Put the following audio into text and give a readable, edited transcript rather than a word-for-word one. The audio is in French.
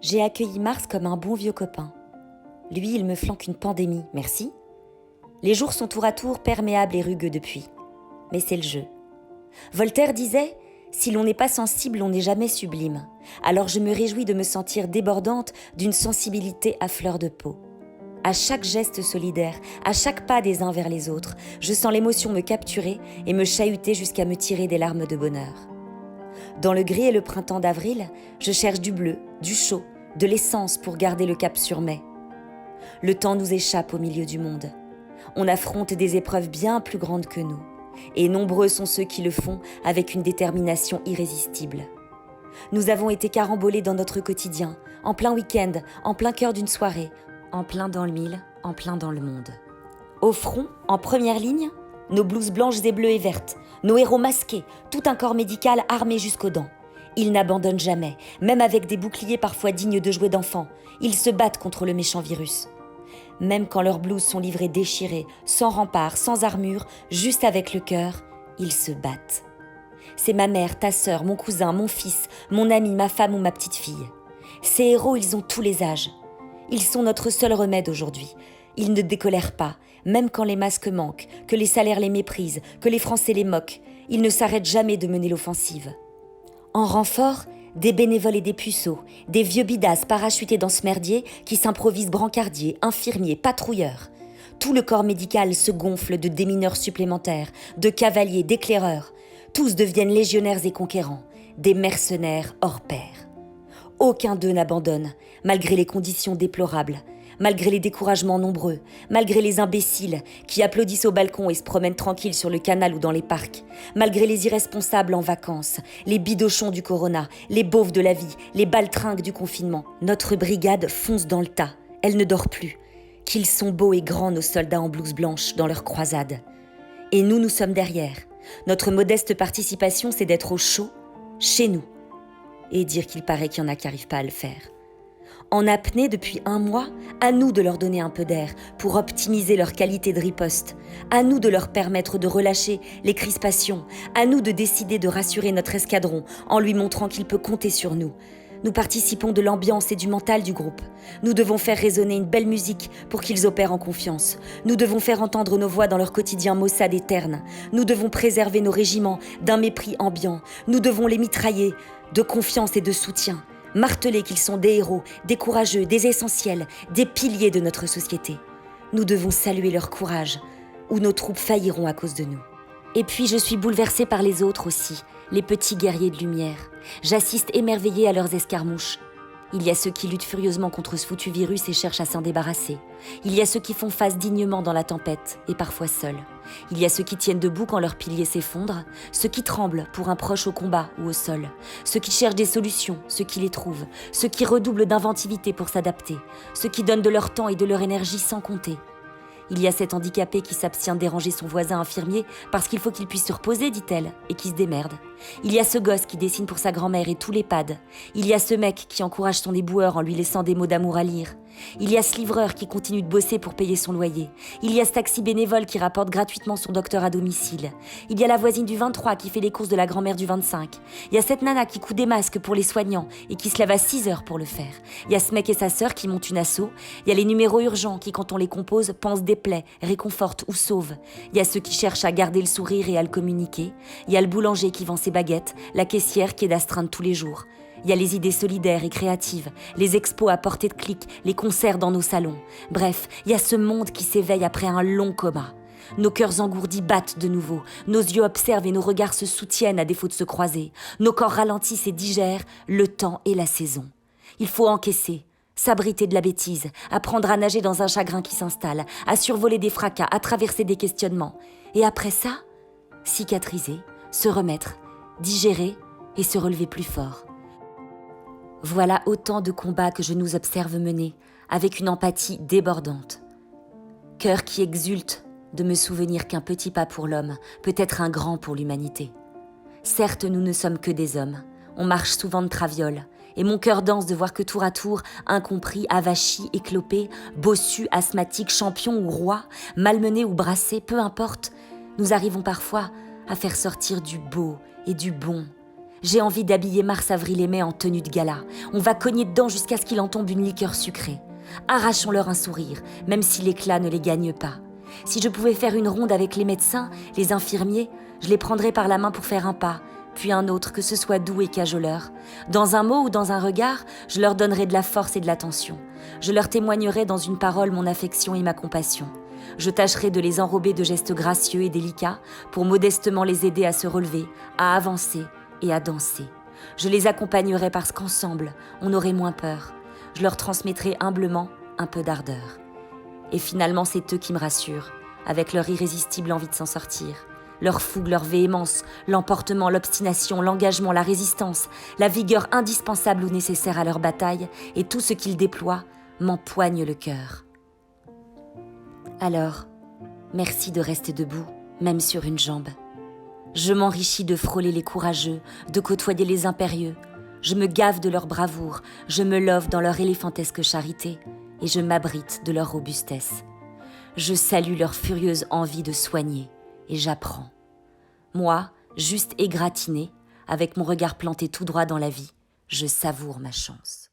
J'ai accueilli Mars comme un bon vieux copain. Lui, il me flanque une pandémie, merci. Les jours sont tour à tour perméables et rugueux depuis. Mais c'est le jeu. Voltaire disait « Si l'on n'est pas sensible, on n'est jamais sublime ». Alors je me réjouis de me sentir débordante d'une sensibilité à fleur de peau. À chaque geste solidaire, à chaque pas des uns vers les autres, je sens l'émotion me capturer et me chahuter jusqu'à me tirer des larmes de bonheur. Dans le gris et le printemps d'avril, je cherche du bleu, du chaud, de l'essence pour garder le cap sur mai. Le temps nous échappe au milieu du monde. On affronte des épreuves bien plus grandes que nous. Et nombreux sont ceux qui le font avec une détermination irrésistible. Nous avons été carambolés dans notre quotidien, en plein week-end, en plein cœur d'une soirée, en plein dans le mille, en plein dans le monde. Au front, en première ligne, nos blouses blanches et bleues et vertes, nos héros masqués, tout un corps médical armé jusqu'aux dents. Ils n'abandonnent jamais, même avec des boucliers parfois dignes de jouets d'enfants. Ils se battent contre le méchant virus. Même quand leurs blouses sont livrées déchirées, sans rempart, sans armure, juste avec le cœur, ils se battent. C'est ma mère, ta sœur, mon cousin, mon fils, mon ami, ma femme ou ma petite fille. Ces héros, ils ont tous les âges. Ils sont notre seul remède aujourd'hui. Ils ne décolèrent pas, même quand les masques manquent, que les salaires les méprisent, que les Français les moquent. Ils ne s'arrêtent jamais de mener l'offensive. En renfort, des bénévoles et des puceaux, des vieux bidasses parachutés dans ce merdier qui s'improvisent brancardiers, infirmiers, patrouilleurs. Tout le corps médical se gonfle de démineurs supplémentaires, de cavaliers, d'éclaireurs. Tous deviennent légionnaires et conquérants, des mercenaires hors pair. Aucun d'eux n'abandonne, malgré les conditions déplorables, malgré les découragements nombreux, malgré les imbéciles qui applaudissent au balcon et se promènent tranquilles sur le canal ou dans les parcs, malgré les irresponsables en vacances, les bidochons du corona, les beaufs de la vie, les baltringues du confinement. Notre brigade fonce dans le tas, elle ne dort plus. Qu'ils sont beaux et grands nos soldats en blouse blanche dans leur croisade. Et nous sommes derrière. Notre modeste participation, c'est d'être au chaud, chez nous, et dire qu'il paraît qu'il y en a qui n'arrivent pas à le faire. En apnée depuis 1 mois, à nous de leur donner un peu d'air pour optimiser leur qualité de riposte, à nous de leur permettre de relâcher les crispations, à nous de décider de rassurer notre escadron en lui montrant qu'il peut compter sur nous. Nous participons de l'ambiance et du mental du groupe. Nous devons faire résonner une belle musique pour qu'ils opèrent en confiance. Nous devons faire entendre nos voix dans leur quotidien maussade et terne. Nous devons préserver nos régiments d'un mépris ambiant. Nous devons les mitrailler de confiance et de soutien. Marteler qu'ils sont des héros, des courageux, des essentiels, des piliers de notre société. Nous devons saluer leur courage, ou nos troupes failliront à cause de nous. Et puis je suis bouleversée par les autres aussi, les petits guerriers de lumière. J'assiste émerveillée à leurs escarmouches. Il y a ceux qui luttent furieusement contre ce foutu virus et cherchent à s'en débarrasser. Il y a ceux qui font face dignement dans la tempête, et parfois seuls. Il y a ceux qui tiennent debout quand leur pilier s'effondre, ceux qui tremblent pour un proche au combat ou au sol, ceux qui cherchent des solutions, ceux qui les trouvent, ceux qui redoublent d'inventivité pour s'adapter, ceux qui donnent de leur temps et de leur énergie sans compter. Il y a cet handicapé qui s'abstient de déranger son voisin infirmier parce qu'il faut qu'il puisse se reposer, dit-elle, et qui se démerde. Il y a ce gosse qui dessine pour sa grand-mère et tous les pads. Il y a ce mec qui encourage son éboueur en lui laissant des mots d'amour à lire. Il y a ce livreur qui continue de bosser pour payer son loyer. Il y a ce taxi bénévole qui rapporte gratuitement son docteur à domicile. Il y a la voisine du 23 qui fait les courses de la grand-mère du 25. Il y a cette nana qui coud des masques pour les soignants et qui se lève à 6 heures pour le faire. Il y a ce mec et sa sœur qui montent une asso. Il y a les numéros urgents qui, quand on les compose, pansent des plaies, réconfortent ou sauvent. Il y a ceux qui cherchent à garder le sourire et à le communiquer. Il y a le boulanger qui vend ses baguettes, la caissière qui est d'astreinte tous les jours. Il y a les idées solidaires et créatives, les expos à portée de clic, les concerts dans nos salons. Bref, il y a ce monde qui s'éveille après un long coma. Nos cœurs engourdis battent de nouveau, nos yeux observent et nos regards se soutiennent à défaut de se croiser. Nos corps ralentissent et digèrent le temps et la saison. Il faut encaisser, s'abriter de la bêtise, apprendre à nager dans un chagrin qui s'installe, à survoler des fracas, à traverser des questionnements. Et après ça, cicatriser, se remettre, digérer et se relever plus fort. Voilà autant de combats que je nous observe mener, avec une empathie débordante. Cœur qui exulte de me souvenir qu'un petit pas pour l'homme peut être un grand pour l'humanité. Certes, nous ne sommes que des hommes, on marche souvent de traviole, et mon cœur danse de voir que tour à tour, incompris, avachis, éclopés, bossus, asthmatiques, champions ou rois, malmenés ou brassés, peu importe, nous arrivons parfois à faire sortir du beau et du bon, J'ai envie d'habiller mars, avril et mai en tenue de gala. On va cogner dedans jusqu'à ce qu'il en tombe une liqueur sucrée. Arrachons-leur un sourire, même si l'éclat ne les gagne pas. Si je pouvais faire une ronde avec les médecins, les infirmiers, je les prendrais par la main pour faire un pas, puis un autre, que ce soit doux et cajoleur. Dans un mot ou dans un regard, je leur donnerais de la force et de l'attention. Je leur témoignerais dans une parole mon affection et ma compassion. Je tâcherais de les enrober de gestes gracieux et délicats pour modestement les aider à se relever, à avancer et à danser. Je les accompagnerais parce qu'ensemble, on aurait moins peur. Je leur transmettrais humblement un peu d'ardeur. Et finalement, c'est eux qui me rassurent, avec leur irrésistible envie de s'en sortir. Leur fougue, leur véhémence, l'emportement, l'obstination, l'engagement, la résistance, la vigueur indispensable ou nécessaire à leur bataille, et tout ce qu'ils déploient m'empoigne le cœur. Alors, merci de rester debout, même sur une jambe. Je m'enrichis de frôler les courageux, de côtoyer les impérieux. Je me gave de leur bravoure, je me love dans leur éléphantesque charité, et je m'abrite de leur robustesse. Je salue leur furieuse envie de soigner, et j'apprends. Moi, juste égratignée, avec mon regard planté tout droit dans la vie, je savoure ma chance.